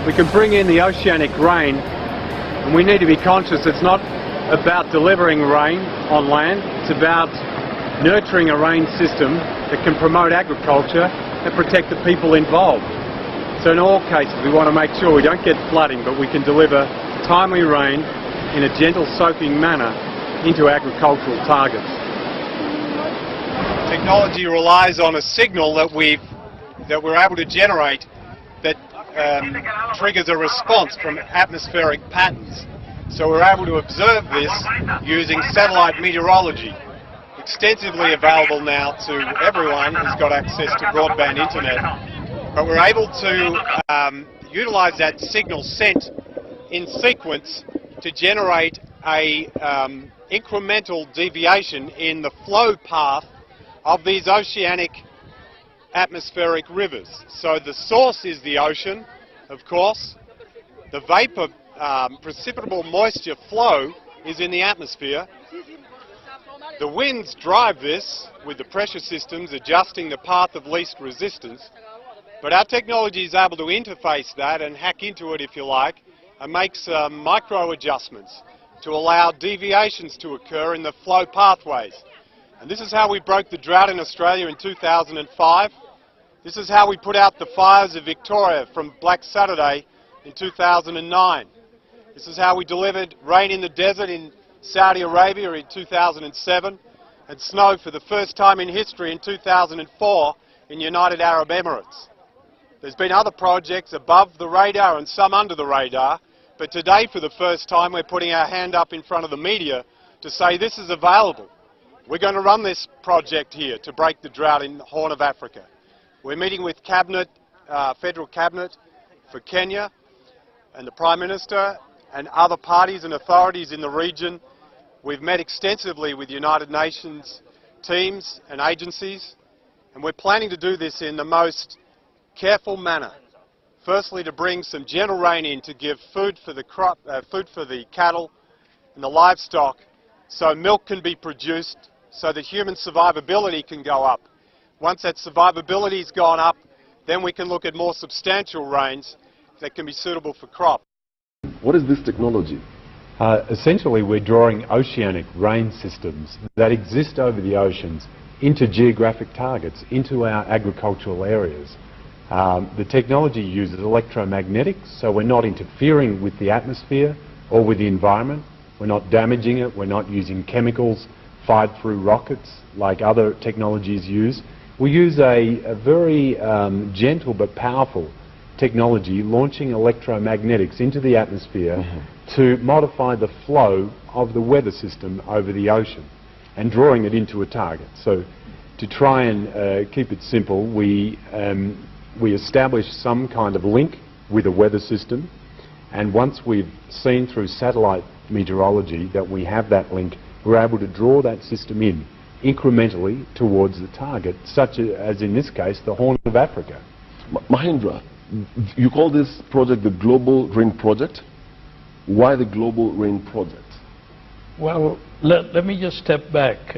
we can bring in the oceanic rain, and we need to be conscious it's not about delivering rain on land, it's about nurturing a rain system that can promote agriculture and protect the people involved. So in all cases we want to make sure we don't get flooding, but we can deliver timely rain in a gentle soaking manner into agricultural targets. Technology relies on a signal that we're able to generate that triggers a response from atmospheric patterns. So we're able to observe this using satellite meteorology, extensively available now to everyone who's got access to broadband internet. But we're able to utilize that signal sent in sequence to generate a incremental deviation in the flow path of these oceanic atmospheric rivers. So the source is the ocean, of course. The vapor, precipitable moisture flow is in the atmosphere. The winds drive this with the pressure systems adjusting the path of least resistance. But our technology is able to interface that and hack into it, if you like, and make some micro adjustments to allow deviations to occur in the flow pathways. And this is how we broke the drought in Australia in 2005. This is how we put out the fires of Victoria from Black Saturday in 2009. This is how we delivered rain in the desert in Saudi Arabia in 2007 and snow for the first time in history in 2004 in United Arab Emirates. There's been other projects above the radar and some under the radar, but today for the first time we're putting our hand up in front of the media to say this is available. We're going to run this project here to break the drought in the Horn of Africa. We're meeting with Cabinet, Federal Cabinet for Kenya and the Prime Minister and other parties and authorities in the region. We've met extensively with United Nations teams and agencies, and we're planning to do this in the most careful manner. Firstly, to bring some gentle rain in to give food for the crop, food for the cattle and the livestock, so milk can be produced, so that human survivability can go up. Once that survivability's gone up, then we can look at more substantial rains that can be suitable for crop. What is this technology? Essentially, we're drawing oceanic rain systems that exist over the oceans into geographic targets, into our agricultural areas. The technology uses electromagnetics, so we're not interfering with the atmosphere or with the environment. We're not damaging it. We're not using chemicals fired through rockets like other technologies use. We use a very gentle but powerful technology, launching electromagnetics into the atmosphere to modify the flow of the weather system over the ocean and drawing it into a target. So to try and keep it simple, we establish some kind of link with a weather system, and once we've seen through satellite meteorology that we have that link, we're able to draw that system in incrementally towards the target, such as in this case the Horn of Africa. Mahendra, you call this project the Global Rain Project. Why the Global Rain Project? Well, let me just step back.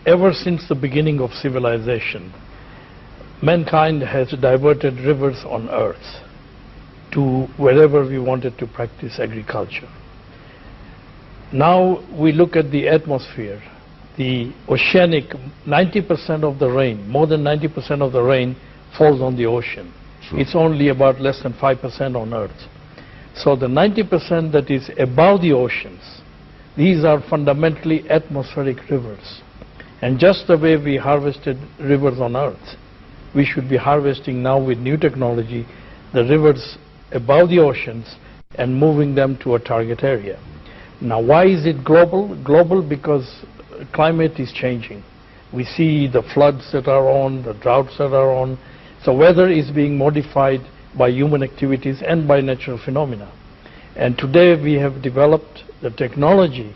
Ever since the beginning of civilization, mankind has diverted rivers on earth to wherever we wanted to practice agriculture. Now we look at the atmosphere. The oceanic, 90% of the rain, more than 90% of the rain falls on the ocean. True. It's only about less than 5% on earth. So the 90% that is above the oceans, these are fundamentally atmospheric rivers. And just the way we harvested rivers on earth, we should be harvesting now with new technology the rivers above the oceans and moving them to a target area. Now, why is it global? Global because climate is changing. We see the floods that are on, the droughts that are on. So weather is being modified by human activities and by natural phenomena. And today we have developed the technology,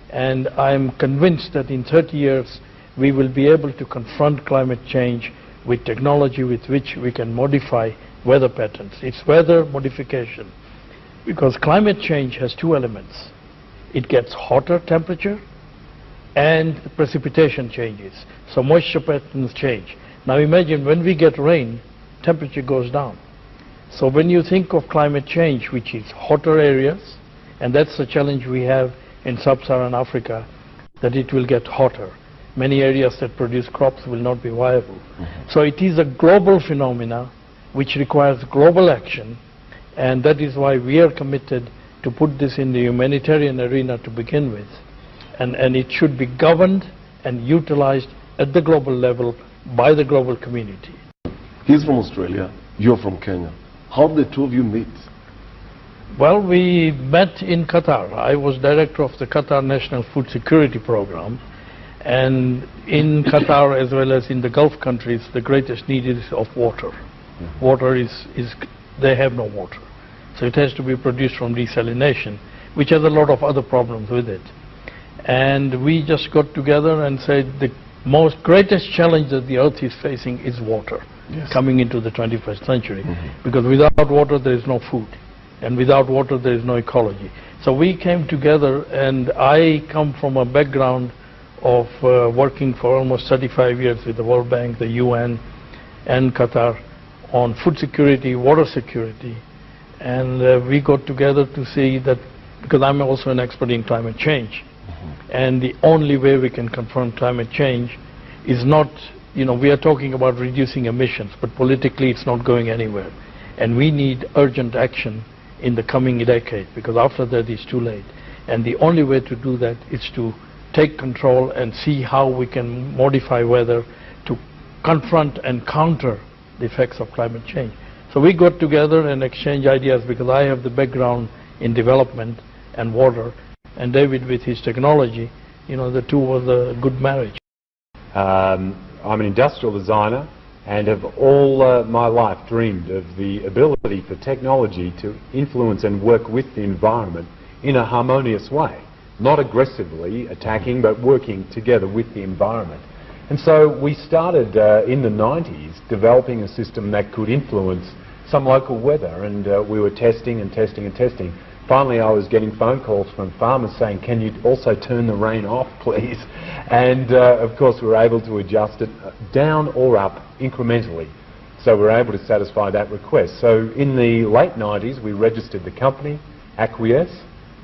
and I'm convinced that in 30 years we will be able to confront climate change with technology with which we can modify weather patterns. It's weather modification, because climate change has two elements. It gets hotter temperature and precipitation changes. So moisture patterns change. Now imagine when we get rain, temperature goes down. So when you think of climate change, which is hotter areas, and that's the challenge we have in sub-Saharan Africa, that it will get hotter. Many areas that produce crops will not be viable. So it is a global phenomena which requires global action, and that is why we are committed to put this in the humanitarian arena to begin with. And it should be governed and utilized at the global level by the global community. He's from Australia, you're from Kenya. How did the two of you meet? Well, we met in Qatar. I was director of the Qatar National Food Security Program. And in Qatar, as well as in the Gulf countries, the greatest need is of water. Water they have no water. So it has to be produced from desalination, which has a lot of other problems with it. And we just got together and said the greatest challenge that the earth is facing is water, coming into the 21st century. Because without water there is no food, and without water there is no ecology. So we came together, and I come from a background of working for almost 35 years with the World Bank, the UN, and Qatar on food security, water security. And we got together to see that, because I'm also an expert in climate change, and the only way we can confront climate change is not, we are talking about reducing emissions, but politically it's not going anywhere. And we need urgent action in the coming decade, because after that it's too late. And the only way to do that is to take control and see how we can modify weather to confront and counter the effects of climate change. So we got together and exchanged ideas, because I have the background in development and water, and David with his technology, the two was a good marriage. I'm an industrial designer and have all my life dreamed of the ability for technology to influence and work with the environment in a harmonious way. Not aggressively attacking, but working together with the environment. And so we started in the 90s developing a system that could influence some local weather, and we were testing and testing and testing. Finally I was getting phone calls from farmers saying, can you also turn the rain off, please? And of course we were able to adjust it down or up incrementally. So we were able to satisfy that request. So in the late 90s we registered the company, Aquiess,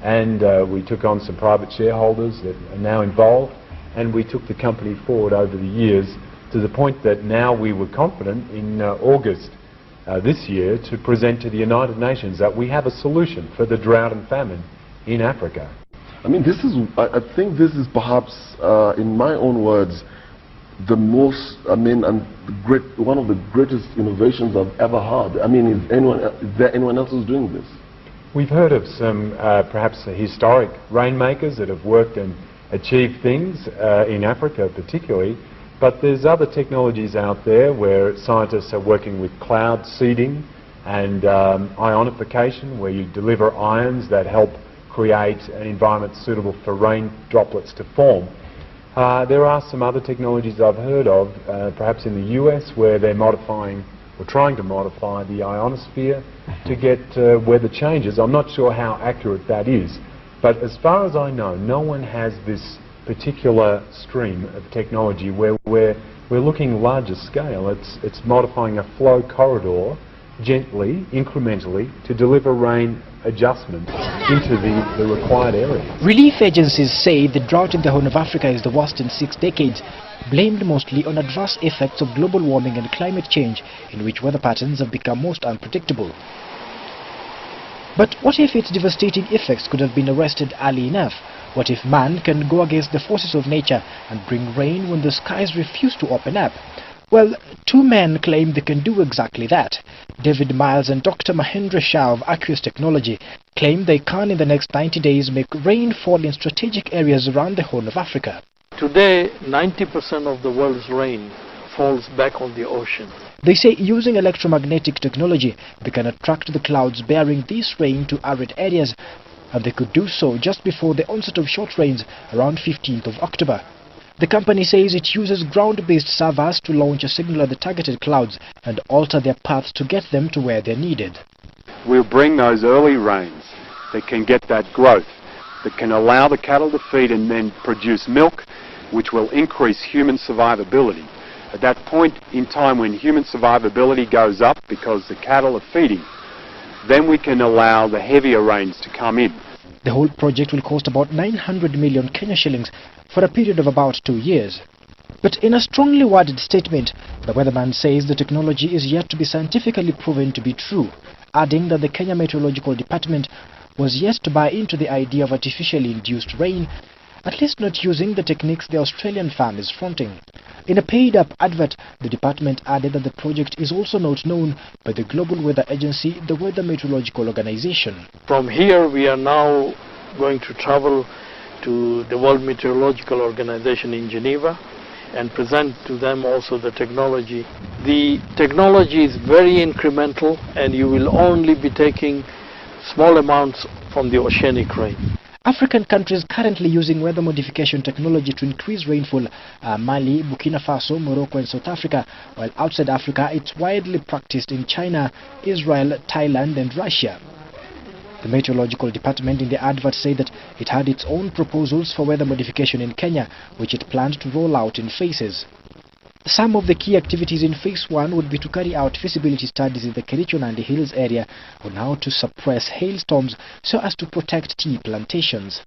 and we took on some private shareholders that are now involved, and we took the company forward over the years to the point that now we were confident in August this year to present to the United Nations that we have a solution for the drought and famine in Africa. I mean, I think this is perhaps, in my own words, the most, one of the greatest innovations I've ever heard. I mean, is there anyone else who's doing this? We've heard of some perhaps historic rainmakers that have worked and achieved things in Africa particularly, but there's other technologies out there where scientists are working with cloud seeding and ionification, where you deliver ions that help create an environment suitable for rain droplets to form. There are some other technologies I've heard of, perhaps in the US, where they're modifying or trying to modify the ionosphere to get weather changes. I'm not sure how accurate that is, but as far as I know, no one has this particular stream of technology where we're looking larger scale. It's modifying a flow corridor gently, incrementally, to deliver rain adjustment into the required area. Relief agencies say the drought in the Horn of Africa is the worst in 6 decades, blamed mostly on adverse effects of global warming and climate change, in which weather patterns have become most unpredictable. But what if its devastating effects could have been arrested early enough? What if man can go against the forces of nature and bring rain when the skies refuse to open up? Well, two men claim they can do exactly that. David Miles and Dr. Mahendra Shah of Aquiess Technology claim they can in the next 90 days make rain fall in strategic areas around the Horn of Africa. Today, 90% of the world's rain falls back on the ocean. They say using electromagnetic technology, they can attract the clouds bearing this rain to arid areas, and they could do so just before the onset of short rains around 15th of October. The company says it uses ground-based servers to launch a signal at the targeted clouds and alter their paths to get them to where they're needed. We'll bring those early rains that can get that growth, that can allow the cattle to feed and then produce milk, which will increase human survivability. At that point in time when human survivability goes up because the cattle are feeding then we can allow the heavier rains to come in. The whole project will cost about 900 million Kenya shillings for a period of about 2 years. But in a strongly worded statement, the weatherman says the technology is yet to be scientifically proven to be true, adding that the Kenya Meteorological Department was yet to buy into the idea of artificially induced rain, at least not using the techniques the Australian firm is fronting. In a paid-up advert, the department added that the project is also not known by the global weather agency, the Weather Meteorological Organization. From here, we are now going to travel to the World Meteorological Organization in Geneva and present to them also the technology. The technology is very incremental, and you will only be taking small amounts from the oceanic rain. African countries currently using weather modification technology to increase rainfall are Mali, Burkina Faso, Morocco and South Africa, while outside Africa it's widely practiced in China, Israel, Thailand and Russia. The Meteorological Department in the advert said that it had its own proposals for weather modification in Kenya, which it planned to roll out in phases. Some of the key activities in Phase 1 would be to carry out feasibility studies in the Kericho-Nandi Hills area on how to suppress hailstorms so as to protect tea plantations.